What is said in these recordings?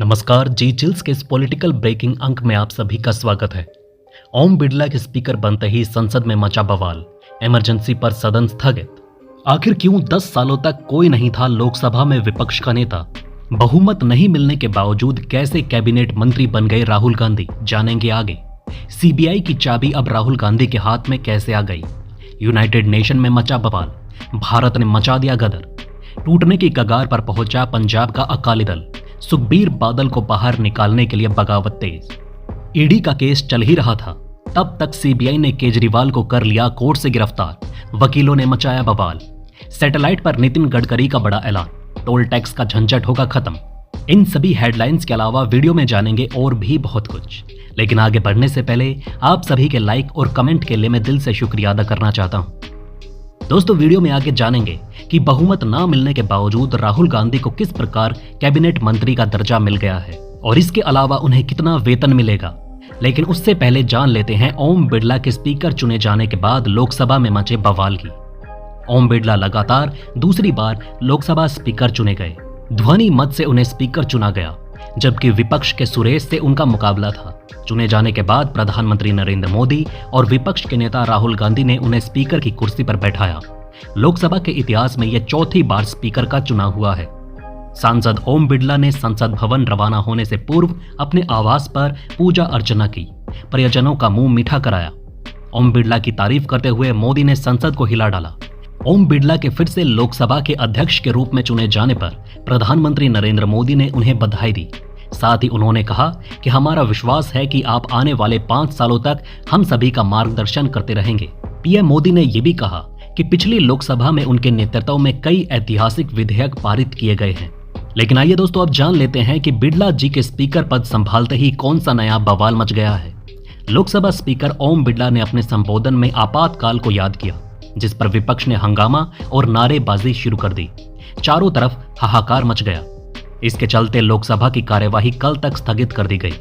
नमस्कार, जी चिल्स के इस पॉलिटिकल ब्रेकिंग अंक में आप सभी का स्वागत है। ओम बिरला के स्पीकर बनते ही संसद में मचा बवाल, इमरजेंसी पर सदन स्थगित। आखिर क्यों 10 सालों तक कोई नहीं था लोकसभा में विपक्ष का नेता? बहुमत नहीं मिलने के बावजूद कैसे कैबिनेट मंत्री बन गए राहुल गांधी, जानेंगे आगे। सीबीआई की चाबी अब राहुल गांधी के हाथ में कैसे आ गई? यूनाइटेड नेशन में मचा बवाल, भारत ने मचा दिया गदर। टूटने की कगार पर पहुंचा पंजाब का अकाली दल, सुखबीर बादल को बाहर निकालने के लिए बगावत तेज। ईडी का केस चल ही रहा था, तब तक सीबीआई ने केजरीवाल को कर लिया कोर्ट से गिरफ्तार, वकीलों ने मचाया बवाल। सैटेलाइट पर नितिन गडकरी का बड़ा ऐलान, टोल टैक्स का झंझट होगा खत्म। इन सभी हेडलाइंस के अलावा वीडियो में जानेंगे और भी बहुत कुछ। लेकिन आगे बढ़ने से पहले आप सभी के लाइक और कमेंट के लिए मैं दिल से शुक्रिया अदा करना चाहता हूं। दोस्तों, वीडियो में आगे जानेंगे कि बहुमत ना मिलने के बावजूद राहुल गांधी को किस प्रकार कैबिनेट मंत्री का दर्जा मिल गया है और इसके अलावा उन्हें कितना वेतन मिलेगा। लेकिन उससे पहले जान लेते हैं ओम बिरला के स्पीकर चुने जाने के बाद लोकसभा में मचे बवाल की। ओम बिरला लगातार दूसरी बार लोकसभा स्पीकर चुने गए। ध्वनि मत से उन्हें स्पीकर चुना गया, जबकि विपक्ष के सुरेश से उनका मुकाबला था। चुने जाने के बाद प्रधानमंत्री नरेंद्र मोदी और विपक्ष के नेता राहुल गांधी ने उन्हें स्पीकर की कुर्सी पर बैठाया। लोकसभा के इतिहास में यह चौथी बार स्पीकर का चुनाव हुआ है। सांसद ओम बिरला ने संसद भवन रवाना होने से पूर्व अपने आवास पर पूजा अर्चना की, परिजनों का मुंह मीठा कराया। ओम बिरला की तारीफ करते हुए मोदी ने संसद को हिला डाला। ओम बिरला के फिर से लोकसभा के अध्यक्ष के रूप में चुने जाने पर प्रधानमंत्री नरेंद्र मोदी ने उन्हें बधाई दी। साथ ही उन्होंने कहा कि हमारा विश्वास है कि आप आने वाले 5 सालों तक हम सभी का मार्गदर्शन करते रहेंगे। पीएम मोदी ने यह भी कहा कि पिछली लोकसभा में उनके नेतृत्व में कई ऐतिहासिक विधेयक पारित किए गए हैं। लेकिन आइए दोस्तों, अब जान लेते हैं कि बिरला जी के स्पीकर पद संभालते ही कौन सा नया बवाल मच गया है। लोकसभा स्पीकर ओम बिरला ने अपने संबोधन में आपातकाल को याद किया, जिस पर विपक्ष ने हंगामा और नारेबाजी शुरू कर दी। चारों तरफ हाहाकार मच गया। इसके चलते लोकसभा की कार्यवाही कल तक स्थगित कर दी गई।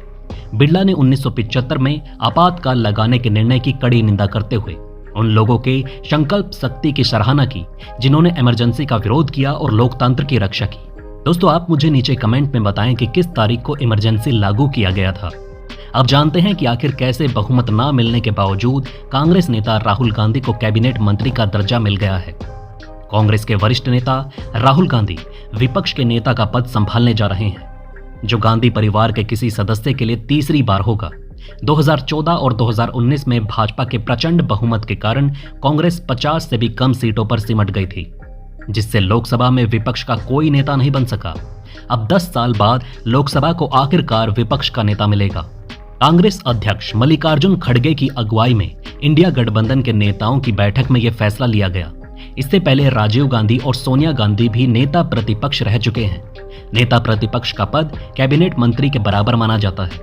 बिरला ने 1975 में आपातकाल लगाने के निर्णय की कड़ी निंदा करते हुए उन लोगों के संकल्प शक्ति की सराहना की जिन्होंने इमरजेंसी का विरोध किया और लोकतंत्र की रक्षा की। दोस्तों, आप मुझे नीचे कमेंट में बताएं कि किस तारीख को इमरजेंसी लागू किया गया था। अब जानते हैं कि आखिर कैसे बहुमत ना मिलने के बावजूद कांग्रेस नेता राहुल गांधी को कैबिनेट मंत्री का दर्जा मिल गया है। कांग्रेस के वरिष्ठ नेता राहुल गांधी विपक्ष के नेता का पद संभालने जा रहे हैं, जो गांधी परिवार के किसी सदस्य के लिए तीसरी बार होगा। 2014 और 2019 में भाजपा के प्रचंड बहुमत के कारण कांग्रेस 50 से भी कम सीटों पर सिमट गई थी, जिससे लोकसभा में विपक्ष का कोई नेता नहीं बन सका। अब 10 साल बाद लोकसभा को आखिरकार विपक्ष का नेता मिलेगा। कांग्रेस अध्यक्ष मल्लिकार्जुन खड़गे की अगुवाई में इंडिया गठबंधन के नेताओं की बैठक में यह फैसला लिया गया। इससे पहले राजीव गांधी और सोनिया गांधी भी नेता प्रतिपक्ष रह चुके हैं। नेता प्रतिपक्ष का पद कैबिनेट मंत्री के बराबर माना जाता है,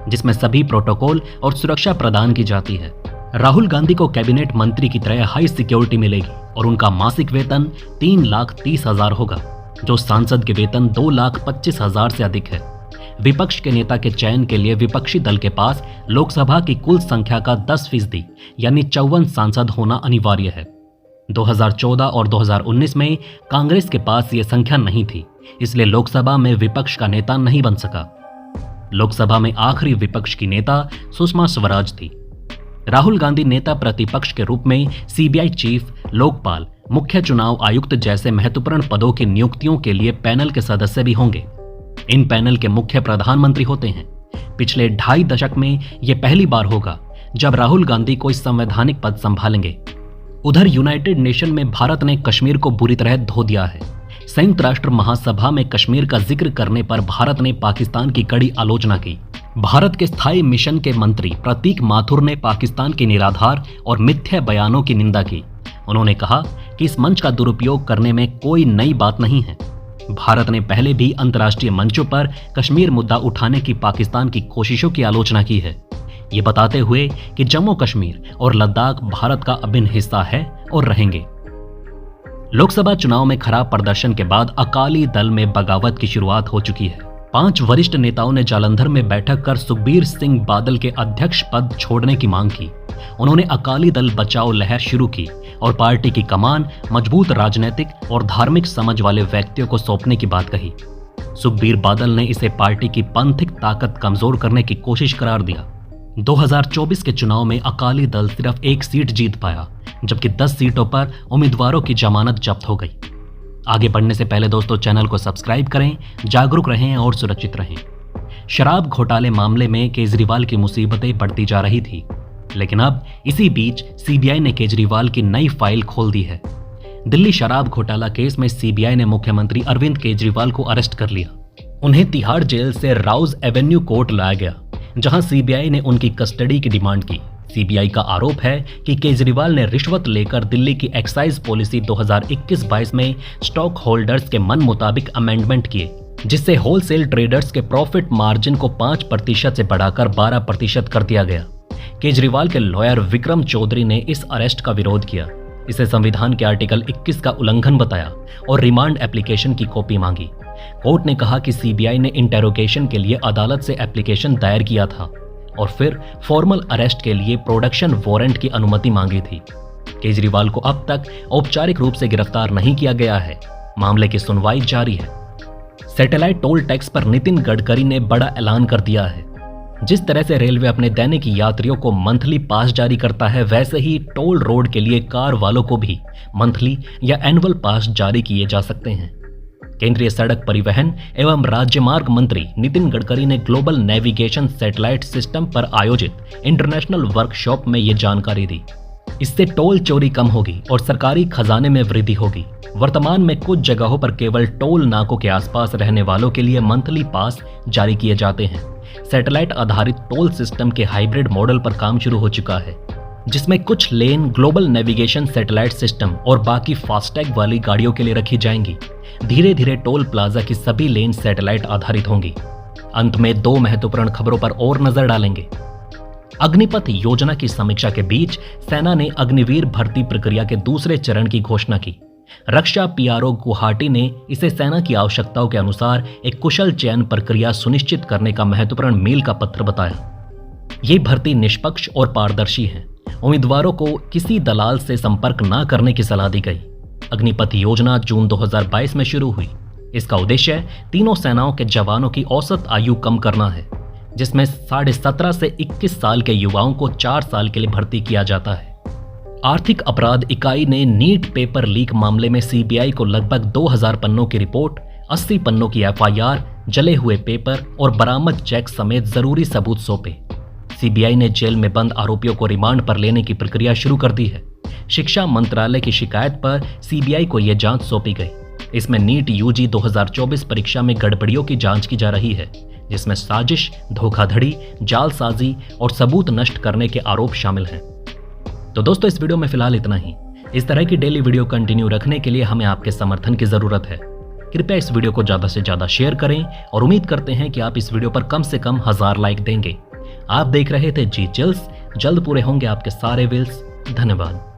जिसमें सभी प्रोटोकॉल और सुरक्षा प्रदान की जाती है। राहुल गांधी को कैबिनेट मंत्री की तरह हाई सिक्योरिटी मिलेगी और उनका मासिक वेतन 3,30,000 होगा, जो सांसद के वेतन 2,25,000 से अधिक है। विपक्ष के नेता के चयन के लिए विपक्षी दल के पास लोकसभा की कुल संख्या का 10% यानी 54 सांसद होना अनिवार्य है। 2014 और 2019 में कांग्रेस के पास यह संख्या नहीं थी, इसलिए लोकसभा में विपक्ष का नेता नहीं बन सका। लोकसभा में आखिरी विपक्ष की नेता सुषमा स्वराज थी। राहुल गांधी नेता प्रतिपक्ष के रूप में सीबीआई चीफ, लोकपाल, मुख्य चुनाव आयुक्त जैसे महत्वपूर्ण पदों की नियुक्तियों के लिए पैनल के सदस्य भी होंगे। इन पैनल के मुख्य प्रधानमंत्री होते हैं। पिछले 2.5 दशक में यह पहली बार होगा जब राहुल गांधी कोई संवैधानिक पद संभालेंगे। उधर यूनाइटेड नेशन में भारत ने कश्मीर को बुरी तरह धो दिया है। संयुक्त राष्ट्र महासभा में कश्मीर का जिक्र करने पर भारत ने पाकिस्तान की कड़ी आलोचना की। भारत के स्थायी मिशन के मंत्री प्रतीक माथुर ने पाकिस्तान के निराधार और मिथ्या बयानों की निंदा की। उन्होंने कहा कि इस मंच का दुरुपयोग करने में कोई नई बात नहीं है। भारत ने पहले भी अंतर्राष्ट्रीय मंचों पर कश्मीर मुद्दा उठाने की पाकिस्तान की कोशिशों की आलोचना की है, ये बताते हुए कि जम्मू कश्मीर और लद्दाख भारत का अभिन्न हिस्सा है और रहेंगे। लोकसभा चुनाव में खराब प्रदर्शन के बाद अकाली दल में बगावत की शुरुआत हो चुकी है। 5 वरिष्ठ नेताओं ने जालंधर में बैठक कर सुखबीर सिंह बादल के अध्यक्ष पद छोड़ने की मांग की। उन्होंने अकाली दल बचाओ लहर शुरू की और पार्टी की कमान मजबूत राजनीतिक और धार्मिक समझ वाले व्यक्तियों को सौंपने की बात कही। सुखबीर बादल ने इसे पार्टी की पंथिक ताकत कमजोर करने की कोशिश करार दिया। 2024 के चुनाव में अकाली दल सिर्फ 1 सीट जीत पाया, जबकि 10 सीटों पर उम्मीदवारों की जमानत जब्त हो गई। आगे बढ़ने से पहले दोस्तों चैनल को सब्सक्राइब करें, जागरूक रहें और सुरक्षित रहें। शराब घोटाले मामले में केजरीवाल की मुसीबतें बढ़ती जा रही थी, लेकिन अब इसी बीच सीबीआई ने केजरीवाल की नई फाइल खोल दी है। दिल्ली शराब घोटाला केस में सीबीआई ने मुख्यमंत्री अरविंद केजरीवाल को अरेस्ट कर लिया। उन्हें तिहाड़ जेल से राउज एवेन्यू कोर्ट लाया गया, जहां सीबीआई ने उनकी कस्टडी की डिमांड की। सीबीआई का आरोप है कि केजरीवाल ने रिश्वत लेकर दिल्ली की एक्साइज पॉलिसी 2021-22 में स्टॉक होल्डर्स के मन मुताबिक अमेंडमेंट किए, जिससे होलसेल ट्रेडर्स के प्रॉफिट मार्जिन को 5% से बढ़ाकर 12% कर दिया गया। केजरीवाल के लॉयर विक्रम चौधरी ने इस अरेस्ट का विरोध किया, इसे संविधान के आर्टिकल 21 का उल्लंघन बताया और रिमांड एप्लीकेशन की कॉपी मांगी। कोर्ट ने कहा कि सीबीआई ने इंटेरोगेशन के लिए अदालत से एप्लीकेशन दायर किया था और फिर फॉर्मल अरेस्ट के लिए प्रोडक्शन वारंट की अनुमति मांगी थी। केजरीवाल को अब तक औपचारिक रूप से गिरफ्तार नहीं किया गया है। मामले की सुनवाई जारी है। सैटेलाइट टोल टैक्स पर नितिन गडकरी ने बड़ा ऐलान कर दिया है। जिस तरह से रेलवे अपने दैनिक यात्रियों को मंथली पास जारी करता है, वैसे ही टोल रोड के लिए कार वालों को भी मंथली या एनुअल पास जारी किए जा सकते हैं। केंद्रीय सड़क परिवहन एवं राजमार्ग मंत्री नितिन गडकरी ने ग्लोबल नेविगेशन सैटेलाइट सिस्टम पर आयोजित इंटरनेशनल वर्कशॉप में ये जानकारी दी। इससे टोल चोरी कम होगी और सरकारी खजाने में वृद्धि होगी। वर्तमान में कुछ जगहों पर केवल टोल नाकों के आसपास रहने वालों के लिए मंथली पास जारी किए जाते हैं। सैटेलाइट आधारित टोल सिस्टम के हाइब्रिड मॉडल पर काम शुरू हो चुका है, जिसमें कुछ लेन ग्लोबल नेविगेशन सैटेलाइट सिस्टम और बाकी फास्टैग वाली गाड़ियों के लिए रखी जाएंगी। धीरे धीरे टोल प्लाजा की सभी लेन सैटेलाइट आधारित होंगी। अंत में 2 महत्वपूर्ण खबरों पर और नजर डालेंगे। अग्निपथ योजना की समीक्षा के बीच सेना ने अग्निवीर भर्ती प्रक्रिया के दूसरे चरण की घोषणा की। रक्षा पीआरओ गुवाहाटी ने इसे सेना की आवश्यकताओं के अनुसार एक कुशल चयन प्रक्रिया सुनिश्चित करने का महत्वपूर्ण मील का पत्र बताया। ये भर्ती निष्पक्ष और पारदर्शी है। उम्मीदवारों को किसी दलाल से संपर्क न करने की सलाह दी गई। अग्निपथ योजना जून 2022 में शुरू हुई। इसका उद्देश्य तीनों सेनाओं के जवानों की औसत आयु कम करना है, जिसमें 17.5 से 21 साल के युवाओं को 4 साल के लिए भर्ती किया जाता है। आर्थिक अपराध इकाई ने नीट पेपर लीक मामले में सीबीआई को लगभग 2000 पन्नों की रिपोर्ट, 80 पन्नों की एफआईआर, जले हुए पेपर और बरामद चेक समेत जरूरी सबूत सौंपे। सीबीआई ने जेल में बंद आरोपियों को रिमांड पर लेने की प्रक्रिया शुरू कर दी है। शिक्षा मंत्रालय की शिकायत पर सीबीआई को यह जांच सौंपी गई। इसमें नीट यूजी 2024 परीक्षा में गड़बड़ियों की जांच की जा रही है, जिसमें साजिश, धोखाधड़ी, जालसाजी और सबूत नष्ट करने के आरोप शामिल हैं। तो दोस्तों इस वीडियो में फिलहाल इतना ही। इस तरह की डेली वीडियो कंटिन्यू रखने के लिए हमें आपके समर्थन की जरूरत है। कृपया इस वीडियो को ज्यादा से ज्यादा शेयर करें और उम्मीद करते हैं कि आप इस वीडियो पर कम से कम 1000 लाइक देंगे। आप देख रहे थे जी चिल्स। जल्द पूरे होंगे आपके सारे विल्स। धन्यवाद।